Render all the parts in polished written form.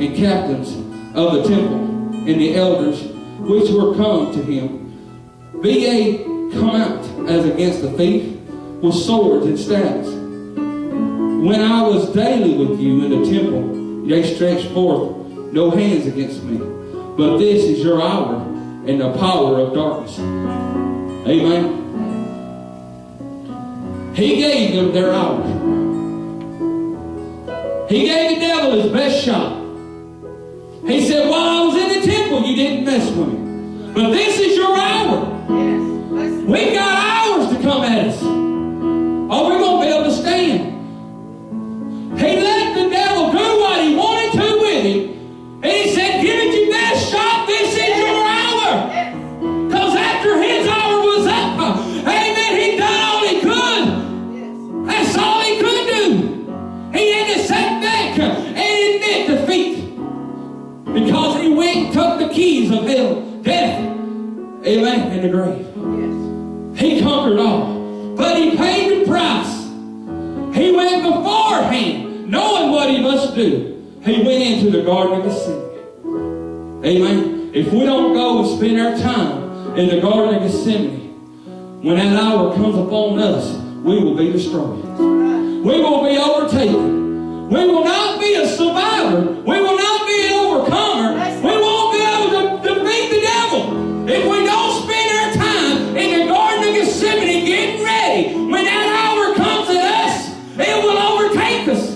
and captains of the temple, and the elders which were come to him, be ye come out as against a thief, with swords and staves. When I was daily with you in the temple, ye stretched forth no hands against me. But this is your hour and the power of darkness. Amen. He gave them their hour. He gave the devil his best shot. He said, while I was in the temple, you didn't mess with me. But this is your hour. We've got hours to come at us. Are we going to be able to stand? He let the devil do what he wanted to with him. And he said, give it your best shot. This is your hour. Because after his hour was up, amen, he done all he could. That's all he could do. He had to sit back and admit defeat. Because he went and took the keys of hell, death, amen, and the grave. He conquered all. But he paid the price. He went beforehand, knowing what he must do. He went into the Garden of Gethsemane. Amen. If we don't go and spend our time in the Garden of Gethsemane, when that hour comes upon us, we will be destroyed. We will be overtaken. We will not be a survivor. We will not be an overcomer. We won't be able to defeat the devil if we don't spend our time in the Garden of Gethsemane getting ready. When that hour comes at us, it will overtake us.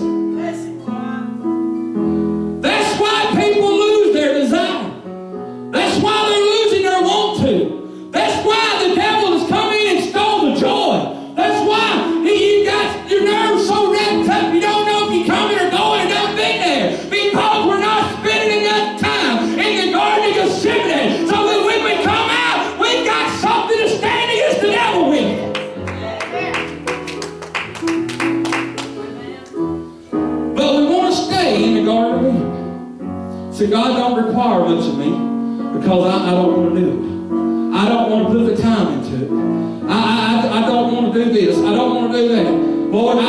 That's why people lose their desire. That's why they're losing their want to. That's why the devil has come in and stole the joy. That's why you got your nerves so wrapped up you don't know if you're coming or going and not being there. Because we're not spending enough time in the Garden of Gethsemane so that when we come out, we've got something to stand against the devil with. But we want to stay in the Garden of Eden. See, God don't require much of me because I don't want to do it. I don't want to put the time into it. I don't want to do this. I don't want to do that. Lord, I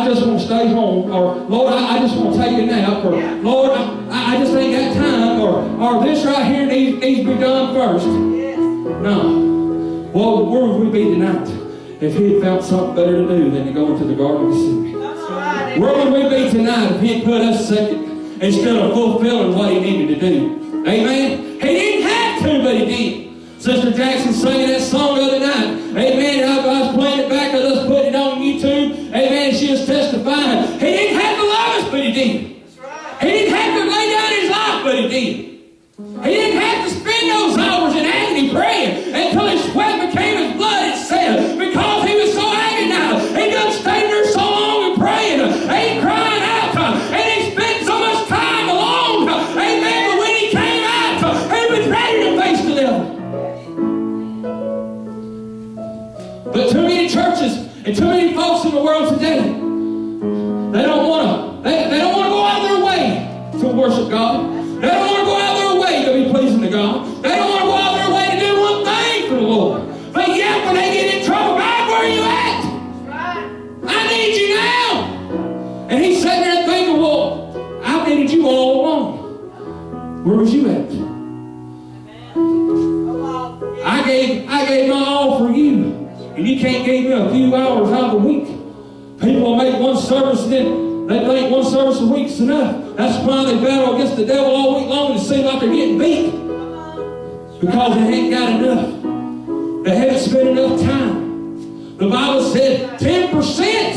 just want to stay home. Or, Lord, I just want to take a nap. Or, Lord, I just ain't got time. Or this right here needs to be done first. No. Well, where would we be tonight if he had found something better to do than to go into the Garden of Gethsemane? Where would we be tonight if he had put us second instead of fulfilling what he needed to do? Amen? He didn't have to, but he did. Sister Jackson sang that song the other night. Amen. I was playing it back. I was putting it on YouTube. Amen. She was testifying. He didn't have to love us, but he did. That's right. He didn't have to lay down his life, but he did. He didn't have to spend those hours in agony praying until his sweat became his blood itself. Because he was so agonized. He done stayed there so long and praying. He crying out. And he spent so much time alone. Amen. But when he came out, he was ready to face the devil. But too many churches and too many folks in the world today, they don't want to go out of their way to worship God. They don't want to go out of their way to be pleasing to God. They don't want to go out of their way to do one thing for the Lord. But yet when they get in trouble, God, where are you at? I need you now. And he's sitting there and thinking, well, I needed you all along. Where was you at? I gave my all for you. And you can't give me a few hours out of the week. People make one service and then they think one service a week's enough. That's why they battle against the devil all week long and it seems like they're getting beat. Because they ain't got enough. They haven't spent enough time. The Bible said 10%.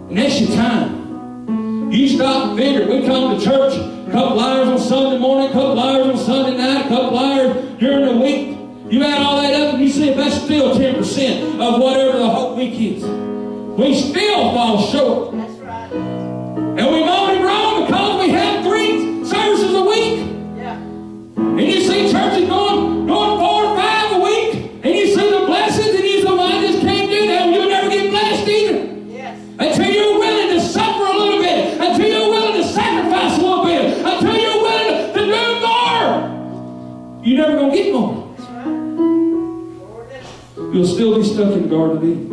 And that's your time. You stop and figure, we come to church a couple hours on Sunday morning, a couple hours on Sunday night, a couple hours during the week. You add all that up and you see if that's still 10% of whatever the whole week is. We still fall short. That's right. And we moan and groan because we have 3 services a week. Yeah. And you see churches going 4 or 5 a week. And you see the blessings and you say, well, I just can't do that. Well, you'll never get blessed either. Yes. Until you're willing to suffer a little bit. Until you're willing to sacrifice a little bit. Until you're willing to do more. You're never going to get more. You'll still be stuck in the Garden of Eden.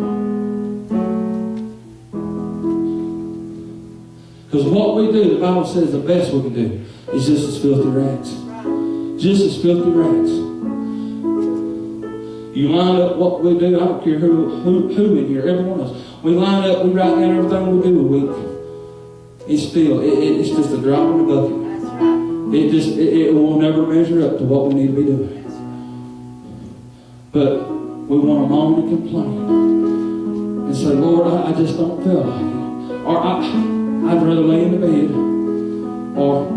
Because what we do, the Bible says the best we can do is just as filthy rags. Just as filthy rags. You line up what we do, I don't care who in here, everyone else. We line up, we write down everything we do a week. It's still, it's just a drop in the bucket. It will never measure up to what we need to be doing. But we want to moan and complain and say, Lord, I just don't feel like it. Or I'd rather lay in the bed. Or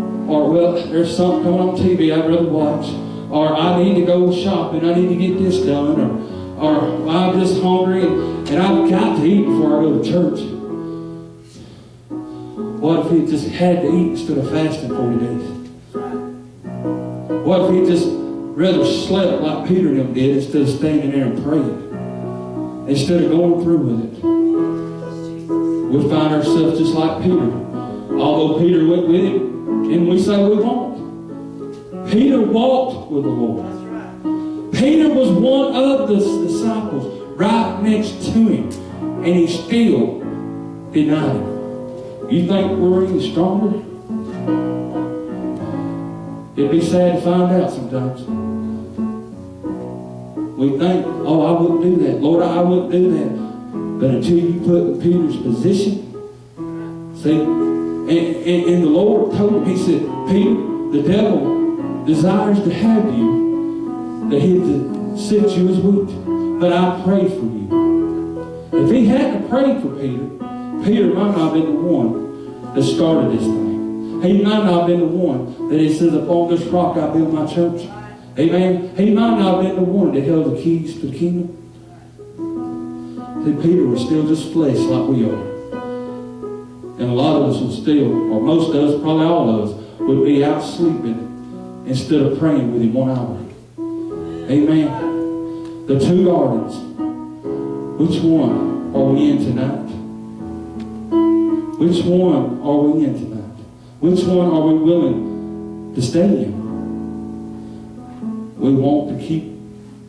well, there's something coming on TV I'd rather watch. Or I need to go shopping, I need to get this done. Or I'm just hungry and I've got to eat before I go to church. What if he just had to eat instead of fasting 40 days? What if he just rather slept like Peter and them did instead of standing there and praying? Instead of going through with it. We find ourselves just like Peter. Although Peter went with him, and we say we won't. Peter walked with the Lord. Peter was one of the disciples right next to him, and he still denied him. You think we're any stronger? It'd be sad to find out sometimes. We think, oh, I wouldn't do that. Lord, I wouldn't do that. But until you put in Peter's position, see, and the Lord told him, he said, Peter, the devil desires to have you, that he'd sift you as wheat. But I pray for you. If he hadn't prayed for Peter, Peter might not have been the one that started this thing. He might not have been the one that he says, upon this rock I build my church. Amen. He might not have been the one that held the keys to the kingdom. See, Peter was still just flesh like we are. And a lot of us would still, or most of us, probably all of us, would be out sleeping instead of praying with him 1 hour. Amen. The two gardens. Which one are we in tonight? Which one are we in tonight? Which one are we willing to stay in? We want to keep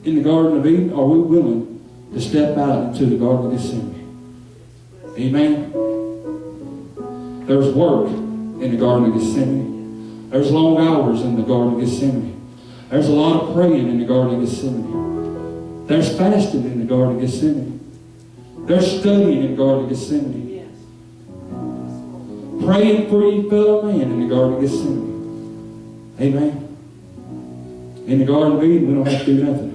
in the Garden of Eden, or are we willing to step out into the Garden of Gethsemane? Amen. There's work in the Garden of Gethsemane. There's long hours in the Garden of Gethsemane. There's a lot of praying in the Garden of Gethsemane. There's fasting in the Garden of Gethsemane. There's studying in the Garden of Gethsemane. Praying for your fellow man in the Garden of Gethsemane. Amen. In the Garden of Eden, we don't have to do nothing.